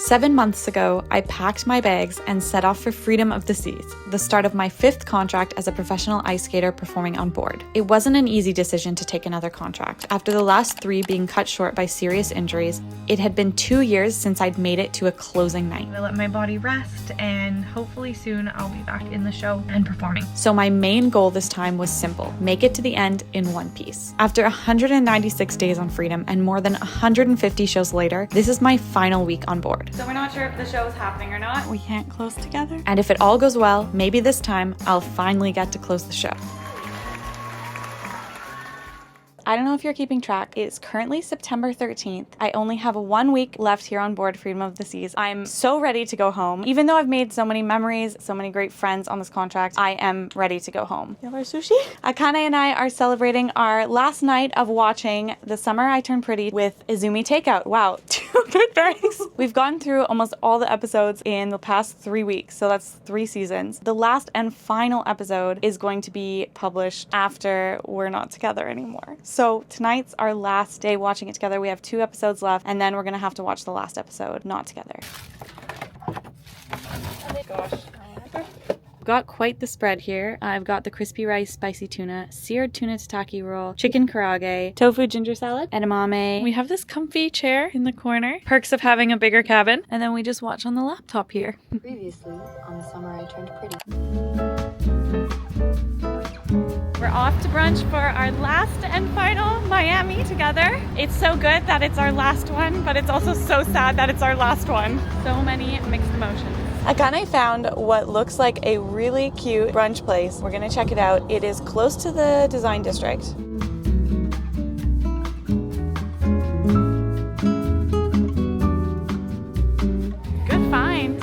7 months ago, I packed my bags and set off for Freedom of the Seas, the start of my 5th contract as a professional ice skater performing on board. It wasn't an easy decision to take another contract. After the last 3 being cut short by serious injuries, it had been 2 years since I'd made it to a closing night. I let my body rest, and hopefully soon I'll be back in the show and performing. So my main goal this time was simple: make it to the end in one piece. After 196 days on Freedom and more than 150 shows later, this is my final week on board. So we're not sure if the show is happening or not. We can't close together. And if it all goes well, maybe this time I'll finally get to close the show. I don't know if you're keeping track. It's currently September 13th. I only have 1 week left here on board Freedom of the Seas. I'm so ready to go home. Even though I've made so many memories, so many great friends on this contract, I am ready to go home. You have our sushi? Akane and I are celebrating our last night of watching The Summer I Turned Pretty with Izumi Takeout. Wow, 2 good berries. We've gone through almost all the episodes in the past 3 weeks, so that's 3 seasons. The last and final episode is going to be published after we're not together anymore. So tonight's our last day watching it together. We have 2 episodes left, and then we're gonna have to watch the last episode not together. Gosh. Got quite the spread here. I've got the crispy rice, spicy tuna, seared tuna tataki roll, chicken karage, tofu ginger salad, edamame. We have this comfy chair in the corner. Perks of having a bigger cabin. And then we just watch on the laptop here. Previously on The Summer I Turned Pretty. We're off to brunch for our last and final Miami together. It's so good that it's our last one, but it's also so sad that it's our last one. So many mixed emotions. Akane found what looks like a really cute brunch place. We're gonna check it out. It is close to the design district. Good find.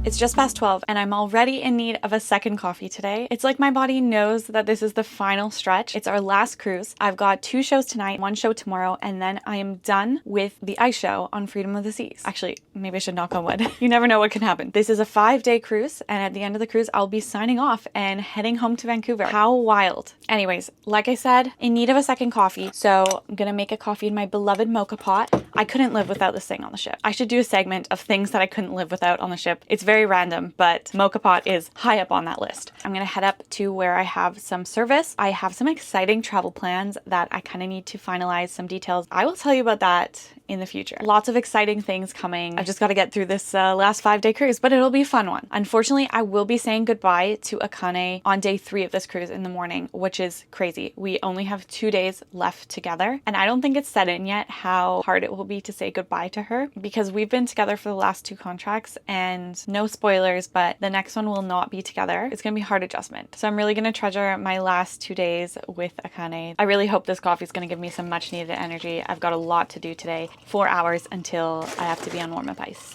It's just past 12 and I'm already in need of a second coffee today. It's like my body knows that this is the final stretch. It's our last cruise. I've got 2 shows tonight, 1 show tomorrow, and then I am done with the ice show on Freedom of the Seas. Actually, maybe I should knock on wood. You never know what can happen. This is a 5-day cruise, and at the end of the cruise, I'll be signing off and heading home to Vancouver. How wild. Anyways, like I said, in need of a second coffee, so I'm gonna make a coffee in my beloved mocha pot. I couldn't live without this thing on the ship. I should do a segment of things that I couldn't live without on the ship. It's very random, but mocha pot is high up on that list. I'm gonna head up to where I have some service. I have some exciting travel plans that I kind of need to finalize some details. I will tell you about that in the future. Lots of exciting things coming. I've just got to get through this last 5-day cruise, but it'll be a fun one. Unfortunately, I will be saying goodbye to Akane on day 3 of this cruise in the morning, which is crazy. We only have 2 days left together, and I don't think it's set in yet how hard it will be to say goodbye to her, because we've been together for the last 2 contracts, and no spoilers, but the next one will not be together. It's gonna be a hard adjustment. So I'm really gonna treasure my last 2 days with Akane. I really hope this coffee is gonna give me some much needed energy. I've got a lot to do today. 4 hours until I have to be on warm-up ice.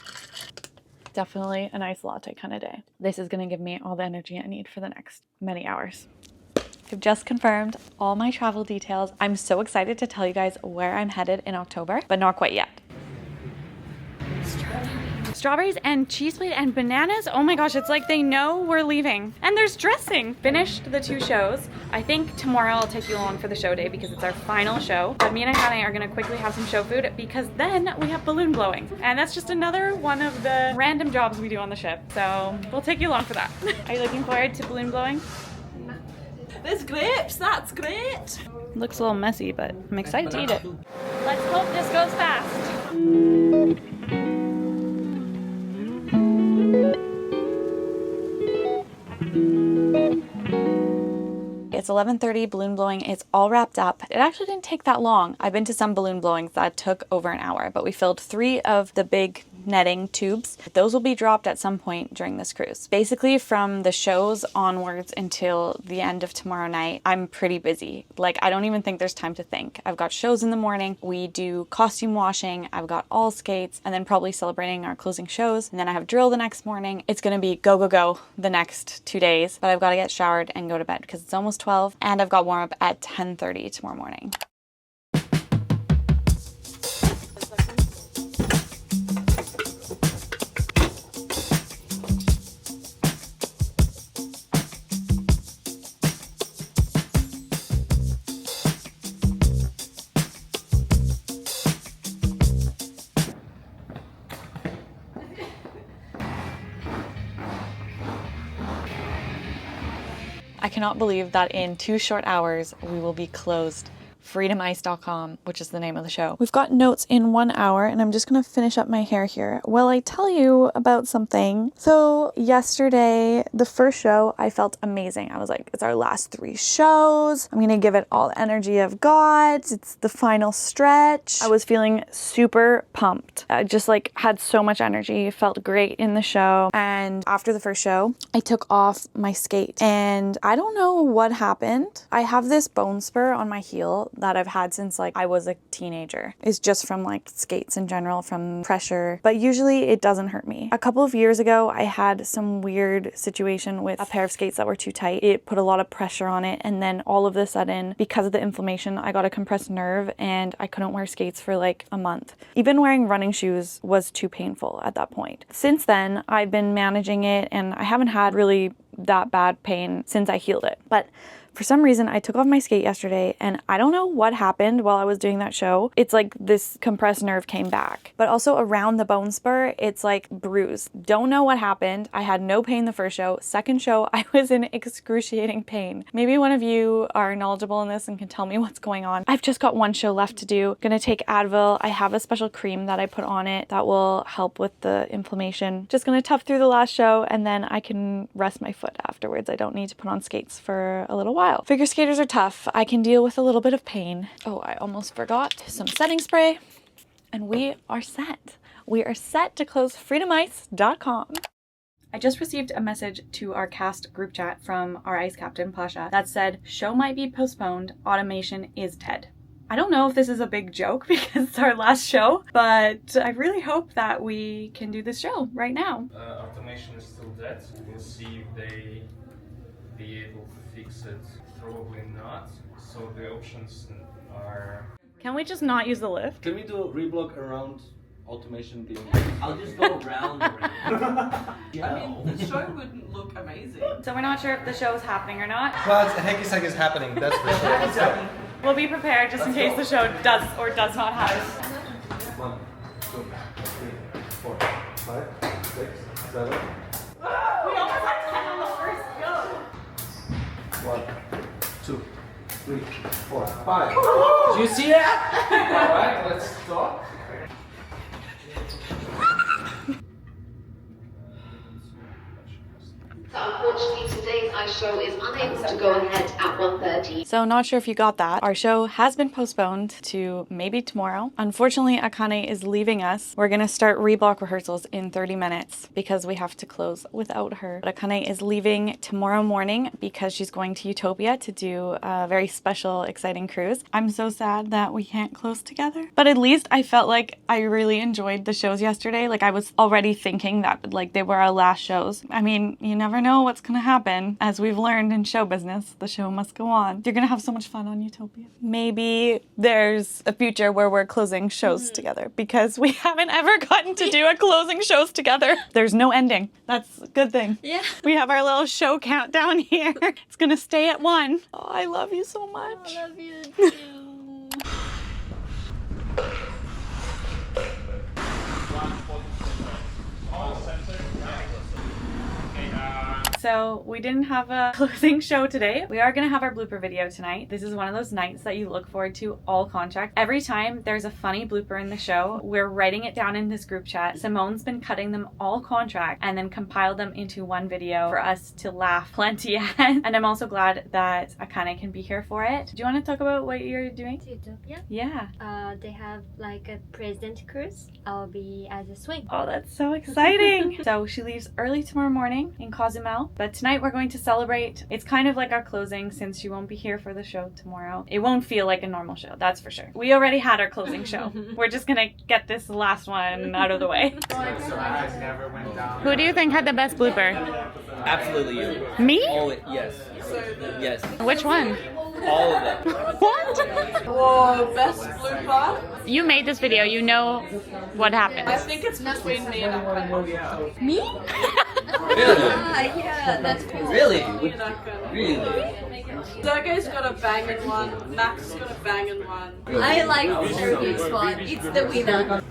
Definitely a nice latte kind of day. This is gonna give me all the energy I need for the next many hours. I've just confirmed all my travel details. I'm so excited to tell you guys where I'm headed in October, but not quite yet. Strawberries and cheese plate and bananas. Oh my gosh, it's like they know we're leaving. And there's dressing. Finished the 2 shows. I think tomorrow I'll take you along for the show day because it's our final show. But me and Akane are gonna quickly have some show food because then we have balloon blowing. And that's just another one of the random jobs we do on the ship. So we'll take you along for that. Are you looking forward to balloon blowing? There's grapes, that's great. Looks a little messy, but I'm excited to eat it. Let's hope this goes fast. It's 11:30, balloon blowing, it's all wrapped up. It actually didn't take that long. I've been to some balloon blowings that took over an hour, but we filled 3 of the big netting tubes. Those will be dropped at some point during this cruise. Basically from the shows onwards until the end of tomorrow night, I'm pretty busy. Like, I don't even think there's time to think. I've got shows in the morning, we do costume washing, I've got all skates, and then probably celebrating our closing shows, and then I have drill the next morning. It's gonna be go, go, go the next 2 days, but I've got to get showered and go to bed because it's almost 12, and I've got warm up at 10:30 tomorrow morning. I cannot believe that in 2 short hours we will be closed. freedomice.com, which is the name of the show. We've got notes in 1 hour and I'm just gonna finish up my hair here while I tell you about something. So yesterday, the first show, I felt amazing. I was like, it's our last 3 shows. I'm gonna give it all the energy I've got. It's the final stretch. I was feeling super pumped. I just like had so much energy, felt great in the show. And after the first show, I took off my skate and I don't know what happened. I have this bone spur on my heel that I've had since like I was a teenager. It's just from like skates in general, from pressure, but usually it doesn't hurt me. A couple of years ago, I had some weird situation with a pair of skates that were too tight. It put a lot of pressure on it, and then all of a sudden, because of the inflammation, I got a compressed nerve and I couldn't wear skates for like a month. Even wearing running shoes was too painful at that point. Since then, I've been managing it and I haven't had really that bad pain since I healed it. But for some reason, I took off my skate yesterday and I don't know what happened while I was doing that show. It's like this compressed nerve came back, but also around the bone spur, it's like bruised. Don't know what happened. I had no pain the first show. Second show, I was in excruciating pain. Maybe one of you are knowledgeable in this and can tell me what's going on. I've just got 1 show left to do. Gonna take Advil. I have a special cream that I put on it that will help with the inflammation. Just gonna tough through the last show and then I can rest my foot afterwards. I don't need to put on skates for a little while. Figure skaters are tough. I can deal with a little bit of pain. Oh, I almost forgot some setting spray. And we are set. We are set to close freedomice.com. I just received a message to our cast group chat from our ice captain, Pasha, that said, show might be postponed, automation is dead. I don't know if this is a big joke because it's our last show, but I really hope that we can do this show right now. Automation is still dead. We'll see if they be able to fix it. Probably not. So the options are... Can we just not use the lift? Can we do a reblock around automation being... I'll just go round and round. I mean, the show wouldn't look amazing. So we're not sure if the show is happening or not. Well, it's hecky sack is happening, that's for sure. Let's go. We'll be prepared just in case the show does or does not happen. 1, 2, 3, 4, 5, 6, 7. We almost had 10 on the first go. 1, 2, 3, 4, 5. Do you see that? Alright, let's stop. Unfortunately, today's ice show is unable to go ahead at 1:30. So not sure if you got that. Our show has been postponed to maybe tomorrow. Unfortunately, Akane is leaving us. We're gonna start reblock rehearsals in 30 minutes because we have to close without her. But Akane is leaving tomorrow morning because she's going to Utopia to do a very special, exciting cruise. I'm so sad that we can't close together. But at least I felt like I really enjoyed the shows yesterday. Like I was already thinking that like they were our last shows. I mean, you never know what's gonna happen. As we've learned in show business, the show must go on. You're gonna have so much fun on Utopia. Maybe there's a future where we're closing shows together because we haven't ever gotten to do a closing shows together. There's no ending. That's a good thing. Yeah. We have our little show countdown here. It's gonna stay at 1. Oh, I love you so much. I love you too. So we didn't have a closing show today. We are gonna have our blooper video tonight. This is one of those nights that you look forward to all contract. Every time there's a funny blooper in the show, we're writing it down in this group chat. Simone's been cutting them all contract and then compiled them into one video for us to laugh plenty at. And I'm also glad that Akane can be here for it. Do you want to talk about what you're doing? Utopia. Yeah. They have like a president cruise. I'll be as a swing. Oh, that's so exciting. So she leaves early tomorrow morning in Cozumel, but tonight we're going to celebrate. It's kind of like our closing since she won't be here for the show tomorrow. It won't feel like a normal show, that's for sure. We already had our closing show. We're just gonna get this last one out of the way. Who do you think had the best blooper? Absolutely you. Me? All yes. Yes. Which one? All of them. What? Whoa, best blooper? You made this video, you know what happened. I think it's between me and Akane. Me? Really? Yeah, that's cool. Really? Me and Akane. Really? Sergey's got a banging one, Max has got a banging one. I like Sergey's one. It's the winner.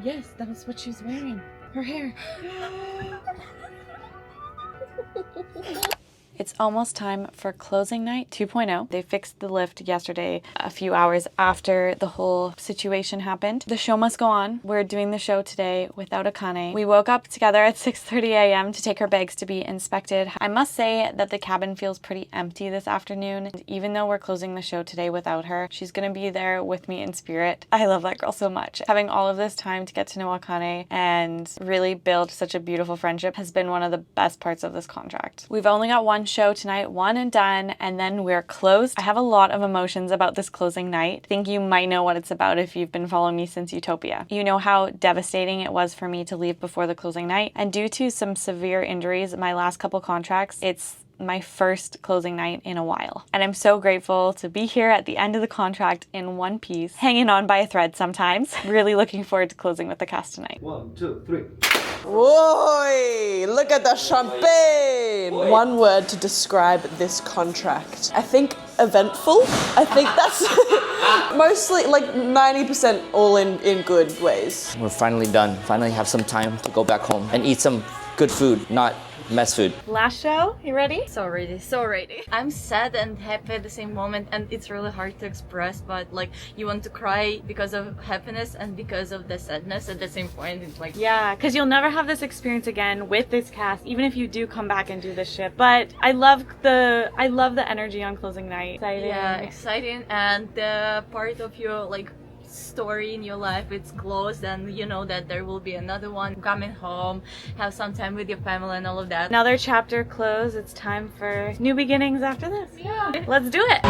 Yes, that was what she was wearing. Her hair. It's almost time for closing night 2.0. They fixed the lift yesterday, a few hours after the whole situation happened. The show must go on. We're doing the show today without Akane. We woke up together at 6:30 a.m. to take her bags to be inspected. I must say that the cabin feels pretty empty this afternoon. And even though we're closing the show today without her, she's gonna be there with me in spirit. I love that girl so much. Having all of this time to get to know Akane and really build such a beautiful friendship has been one of the best parts of this contract. We've only got one show tonight, one and done, and then we're closed. I have a lot of emotions about this closing night. I think you might know what it's about if you've been following me since Utopia. You know how devastating it was for me to leave before the closing night, and due to some severe injuries my last couple contracts, it's my first closing night in a while. And I'm so grateful to be here at the end of the contract in one piece, hanging on by a thread sometimes. Really looking forward to closing with the cast tonight. 1, 2, 3. Whoa! Look at the champagne! One word to describe this contract. I think eventful. I think that's mostly like 90% all in good ways. We're finally done. Finally have some time to go back home and eat some good food, not mess food. Last show, you ready? So ready, so ready. I'm sad and happy at the same moment, and it's really hard to express, but like you want to cry because of happiness and because of the sadness at the same point. It's like, yeah, because you'll never have this experience again with this cast, even if you do come back and do this ship. But I love the energy on closing night. Exciting. Yeah, exciting, and the part of your like story in your life, it's closed, and you know that there will be another one coming home, have some time with your family and all of that. Another chapter closed. It's time for new beginnings after this. Yeah, let's do it.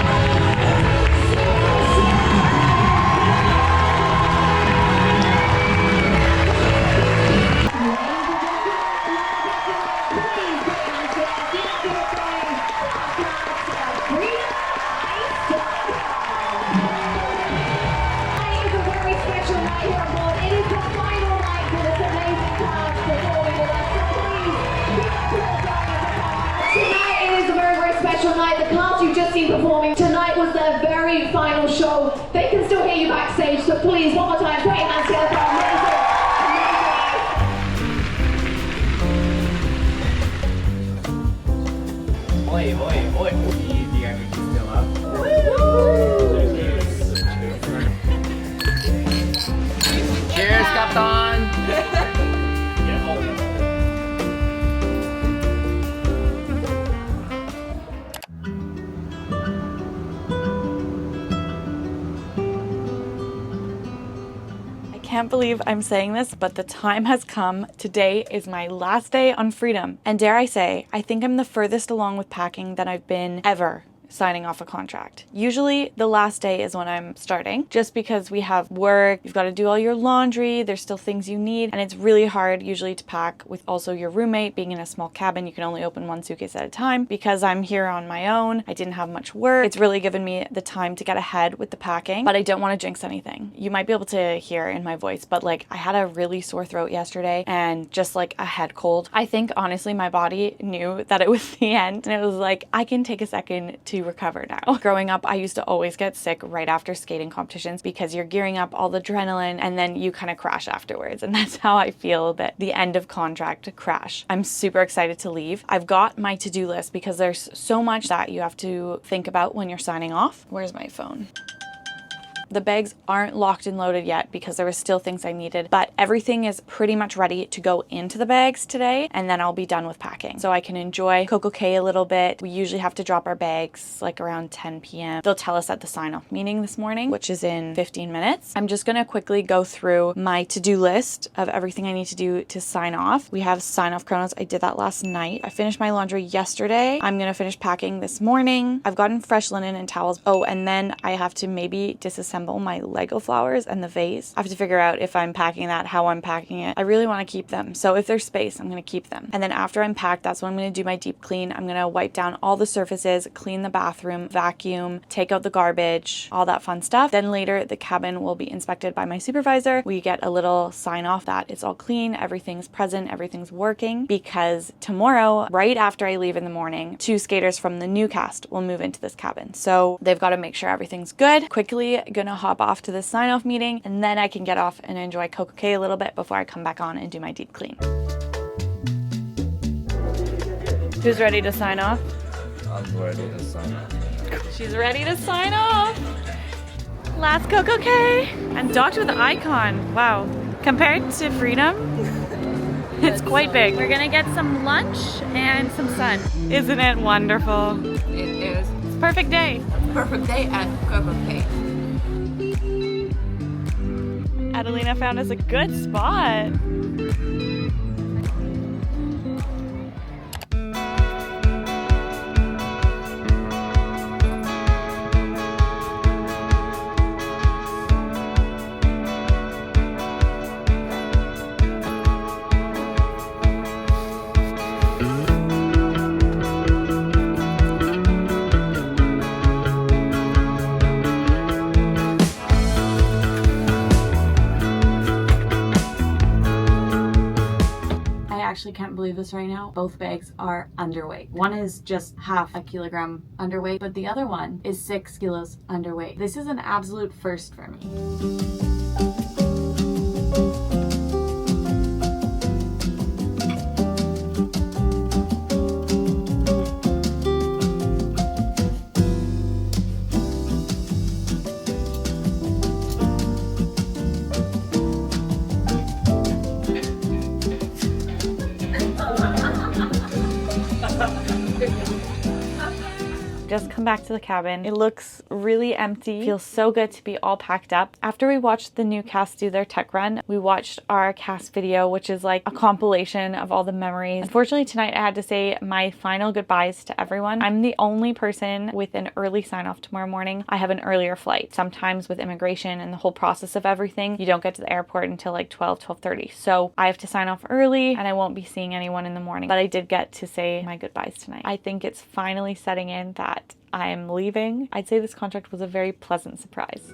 Performing tonight was their very final show. They can still hear you backstage, so please, one more time, put your hands together for amazing. Oi, oi, oi. The energy's still up. Cheers, Captain! I can't believe I'm saying this, but the time has come. Today is my last day on Freedom. And dare I say, I think I'm the furthest along with packing that I've been ever signing off a contract. Usually the last day is when I'm starting, just because we have work, you've got to do all your laundry, there's still things you need, and it's really hard usually to pack with also your roommate. Being in a small cabin, you can only open one suitcase at a time. Because I'm here on my own, I didn't have much work. It's really given me the time to get ahead with the packing, but I don't want to jinx anything. You might be able to hear in my voice, but like I had a really sore throat yesterday and just like a head cold. I think honestly my body knew that it was the end, and it was like, I can take a second to recover now. Growing up, I used to always get sick right after skating competitions because you're gearing up all the adrenaline and then you kind of crash afterwards. And that's how I feel that the end of contract crash. I'm super excited to leave. I've got my to-do list because there's so much that you have to think about when you're signing off. Where's my phone? The bags aren't locked and loaded yet because there was still things I needed, but everything is pretty much ready to go into the bags today, and then I'll be done with packing. So I can enjoy Coco K a little bit. We usually have to drop our bags like around 10 p.m. They'll tell us at the sign-off meeting this morning, which is in 15 minutes. I'm just gonna quickly go through my to-do list of everything I need to do to sign off. We have sign-off chronos. I did that last night. I finished my laundry yesterday. I'm gonna finish packing this morning. I've gotten fresh linen and towels. Oh, and then I have to maybe disassemble my Lego flowers and the vase. I have to figure out if I'm packing that, how I'm packing it. I really want to keep them. So if there's space, I'm going to keep them. And then after I'm packed, that's when I'm going to do my deep clean. I'm going to wipe down all the surfaces, clean the bathroom, vacuum, take out the garbage, all that fun stuff. Then later the cabin will be inspected by my supervisor. We get a little sign off that it's all clean, everything's present, everything's working, because tomorrow, right after I leave in the morning, 2 skaters from the new cast will move into this cabin. So they've got to make sure everything's good. Quickly gonna gonna hop off to the sign-off meeting, and then I can get off and enjoy Coco K a little bit before I come back on and do my deep clean. Who's ready to sign off? I'm ready to sign off. She's ready to sign off. Last Coco K. I'm docked with Icon. Wow. Compared to Freedom, it's quite big. We're gonna get some lunch and some sun. Isn't it wonderful? It is. It's a perfect day. Perfect day at Coco K. Adelina found us a good spot. I actually can't believe this right now. Both bags are underweight. One is just half a kilogram underweight, but the other one is 6 kilos underweight. This is an absolute first for me. Just come back to the cabin. It looks really empty. Feels so good to be all packed up. After we watched the new cast do their tech run, we watched our cast video, which is like a compilation of all the memories. Unfortunately, tonight I had to say my final goodbyes to everyone. I'm the only person with an early sign off tomorrow morning. I have an earlier flight. Sometimes with immigration and the whole process of everything, you don't get to the airport until like 12:30. So I have to sign off early and I won't be seeing anyone in the morning. But I did get to say my goodbyes tonight. I think it's finally setting in that I'm leaving. I'd say this contract was a very pleasant surprise.